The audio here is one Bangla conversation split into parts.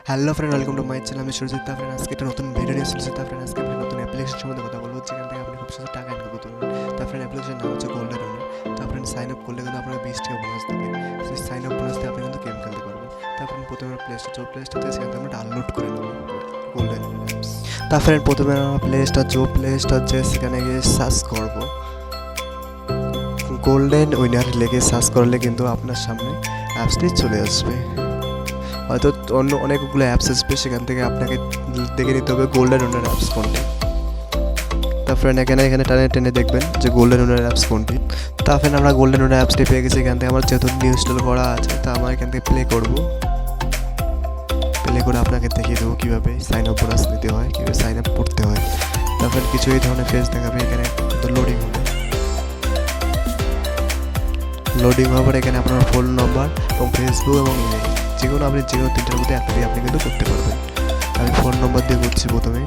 Hello friend, welcome to my channel. আমি সুরজিৎ। ফ্রেন্ড আজকে একটা নতুন ভিডিও নিয়ে চলেছি। ফ্রেন্ড আজকে আমি নতুন অ্যাপ্লিকেশন সম্বন্ধে কথা বলবো, যেখান থেকে আপনি খুব সহজে টাকা ইনকাম করতে পারবেন। ফ্রেন্ড অ্যাপ্লিকেশন নাম হচ্ছে golden rupee. Friend sign up করলে কিন্তু আপনাকে 20 টাকা বোনাস দেবে। সেই সাইন আপ বোনাস দিয়ে আপনি কিন্তু গেম খেলতে পারবেন। ফ্রেন্ড প্রথমে প্লে স্টোর থেকে সেখান থেকে আমরা ডাউনলোড করে নেবো গোল্ডেন অ্যাপস। ফ্রেন্ড প্রথমে আমরা প্লে স্টোর যে সেখানে গিয়ে সার্চ করবো গোল্ডেন উইনার লেগে। সার্চ করলে কিন্তু আপনার সামনে অ্যাপসটি চলে আসবে। হয়তো অন্য অনেকগুলো অ্যাপস আসবে, সেখান থেকে আপনাকে দেখে নিতে হবে গোল্ডেন উইনার অ্যাপস কোনটি। ফ্রেন্ড এখানে টেনে দেখবেন যে গোল্ডেন উইনার অ্যাপস কোনটি। ফ্রেন্ড আমরা গোল্ডেন উইনার অ্যাপসটি পেয়ে গেছি। এখান থেকে আমার যেহেতু নিউ ইনস্টল করা আছে, তা আমরা এখান থেকে প্লে করে আপনাকে দেখিয়ে দেবো কীভাবে সাইন আপ বোনাস নিতে হয়, কীভাবে সাইন আপ করতে হয়। ফ্রেন্ড কিছু এই ধরনের পেজ দেখাবে। এখানে লোডিং হওয়ার পর এখানে আপনার ফোন নম্বর এবং ফেসবুক এবং ইমেল যে কোনো তিনটার মধ্যে একটা দিয়ে আপনি কিন্তু করতে পারবেন। আমি ফোন নম্বর দিয়ে করছি প্রথমে।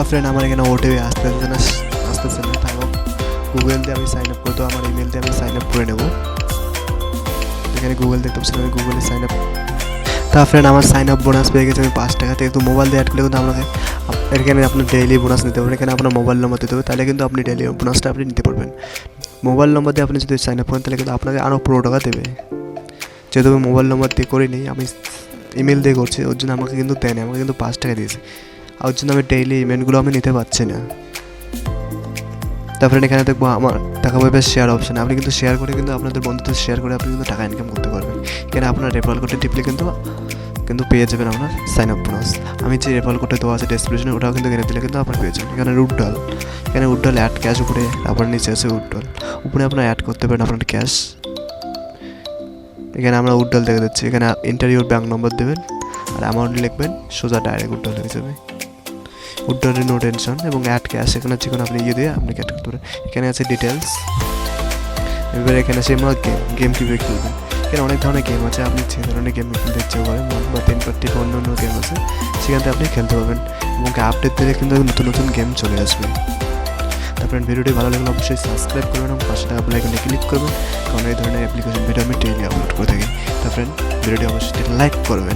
ফ্রেন্ড আমার এখানে ওটিপি আসতেছে না। তারপর গুগল দিয়ে আমি সাইন আপ করতে, আমার ইমেল দিয়ে আমি সাইন আপ করে নেব। এখানে গুগল দেখতে পাচ্ছেন, আমি গুগলে সাইন আপ। ফ্রেন্ড আমার সাইন আপ বোনাস পেয়ে গেছে আমি 5 টাকা থেকে। তো মোবাইল দিয়ে অ্যাড করলে কিন্তু আপনাকে এখানে আপনার ডেইলি বোনাস নিতে পারবেন। এখানে আপনার মোবাইল নম্বর দিতে হবে, তাহলে কিন্তু আপনি ডেইলি বোনাসটা আপনি নিতে পারবেন। মোবাইল নম্বর দিয়ে আপনি যদি সাইন আপ করেন, তাহলে কিন্তু আপনাকে আরও 15 টাকা দেবে। যেহেতু আমি মোবাইল নম্বর দিয়ে করিনি, আমি ইমেল দিয়ে করছি, ওর জন্য আমাকে কিন্তু দেয়নি, আমাকে কিন্তু 5 টাকা দিয়েছে। আর ওর জন্য আমি ডেইলি ইমেলগুলো আমি নিতে পারছি না। তারপরে এখানে দেখবো আমার টাকা পাবে শেয়ার অপশান। আপনি কিন্তু শেয়ার করে কিন্তু আপনাদের বন্ধুদের শেয়ার করে আপনি কিন্তু টাকা ইনকাম করতে পারবেন। এখানে আপনার রেফারেল কোডে টিপলে কিন্তু পেয়ে যাবেন আপনার সাইন আপ বোনাস। আমি যে রেফারেল কোডে দেওয়া আছে ডেসক্রিপশনে, ওটাও কিন্তু কিনে দিলে কিন্তু আপনার পেয়ে যাবেন। এখানে উড্ডল অ্যাড ক্যাশ উপরে, তারপর নিচে আছে উড্ডল। উপরে আপনার অ্যাড করতে পারেন আপনার ক্যাশ। এখানে আমরা উড্ডল দেখে দিচ্ছি। এখানে ইন্টারভিউর ব্যাঙ্ক নম্বর দেবেন আর অ্যামাউন্ট লিখবেন, সোজা ডাইরেক্ট উড্ডল হয়ে যাবে। উড্ডলের নো টেনশন এবং অ্যাড ক্যাশ এখানে যেখানে আপনি দিয়ে আপনি অ্যাড করতে পারেন। এখানে আছে ডিটেলস। এবার এখানে আছে আমরা গেম কীভাবে খেলবেন। এখানে অনেক ধরনের গেম আছে, আপনি যে ধরনের গেম খেলতে ইচ্ছে করেন বা 10 পার্টি অন্য গেম আছে, সেখান থেকে আপনি খেলতে পারবেন। এবং আপডেট দিলে কিন্তু নতুন গেম চলে আসবে। তারপরে ভিডিওটি ভালো লাগলে অবশ্যই সাবস্ক্রাইব করবেন এবং পাশে থাকা বেল আইকনে ক্লিক করবেন, কারণ এই ধরনের অ্যাপ্লিকেশন ভিডিও আমি ডেইলি আপলোড করে থাকি। তারপরে ভিডিওটি অবশ্যই লাইক করবেন।